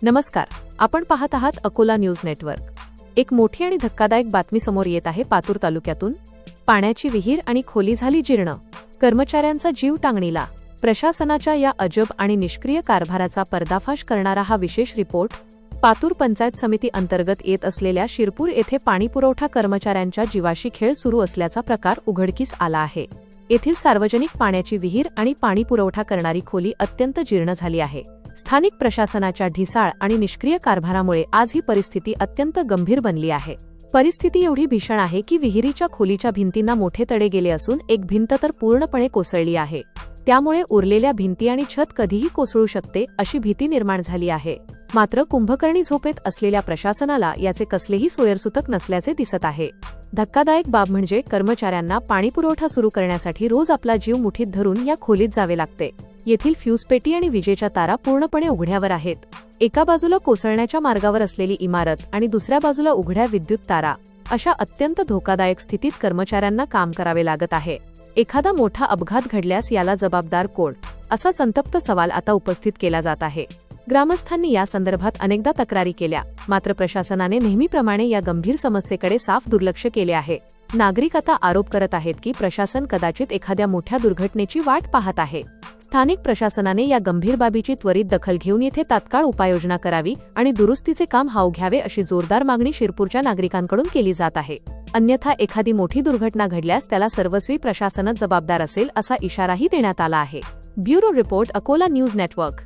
नमस्कार, आपण पाहत आहात अकोला न्यूज नेटवर्क। एक मोठी आणि धक्कादायक बातमी समोर येत आहे पातूर तालुक्यातून। पाण्याची विहीर आणि खोली झाली जीर्ण, कर्मचाऱ्यांचा जीव टांगणीला। प्रशासनाच्या या अजब आणि निष्क्रिय कारभाराचा पर्दाफाश करणारा हा विशेष रिपोर्ट पातूर पंचायत समिती अंतर्गत येत असलेल्या शिरपूर येथे पाणीपुरवठा कर्मचाऱ्यांच्या जीवाशी खेळ सुरू असल्याचा प्रकार उघडकीस आला आहे। येथील सार्वजनिक पाण्याची विहीर आणि पाणीपुरवठा करणारी खोली अत्यंत जीर्ण झाली आहे। स्थानिक प्रशासनाच्या ढिसाळ आणि निष्क्रिय कारभारामुळे आज ही परिस्थिती अत्यंत गंभीर बनली आहे। परिस्थिती एवढी भीषण आहे की विहिरीच्या खोलीच्या भिंतींना मोठे तडे गेले असून एक भिंत तर पूर्णपणे कोसळली आहे। त्यामुळे उरलेल्या भिंती आणि छत कधीही कोसळू शकते अशी भीती निर्माण झाली आहे। मात्र कुंभकर्णी झोपेत असलेल्या प्रशासनाला याचे कसलेही सोयरसूतक नसल्याचे दिसत आहे। धक्कादायक बाब म्हणजे कर्मचाऱ्यांना पाणीपुरवठा सुरू करण्यासाठी रोज आपला जीव मुठीत धरून या खोलीत जावे लागते। येथील फ्यूज पेटी आणि विजेच्या तारा पूर्णपणे उघड्यावर आहेत। एका बाजूला कोसळण्याच्या मार्गावर असलेली इमारत आणि दुसऱ्या बाजूला उघड्या विद्युत तारा, अशा अत्यंत धोकादायक स्थितीत कर्मचाऱ्यांना काम करावे लागत आहे। एखादा मोठा अपघात घडल्यास याला जबाबदार कोण, असा संतप्त सवाल आता उपस्थित केला जात आहे। ग्रामस्थांनी या संदर्भात अनेकदा तक्रारी केल्या, मात्र प्रशासनाने नेहमीप्रमाणे या गंभीर समस्येकडे साफ दुर्लक्ष केले आहे। नागरिक आता आरोप करत आहेत की प्रशासन कदाचित एखाद्या मोठ्या दुर्घटनेची वाट पाहत आहे। स्थानिक प्रशासनाने या गंभीर बाबीची त्वरित दखल घेऊन येथे तात्काळ उपाययोजना करावी आणि दुरुस्तीचे काम हाऊ घ्यावे अशी जोरदार मागणी शिरपूरच्या नागरिकांकडून केली जात आहे। अन्यथा एखादी मोठी दुर्घटना घडल्यास त्याला सर्वस्वी प्रशासनच जबाबदार असेल असा इशाराही देण्यात आला आहे। Bureau report, Akola news network.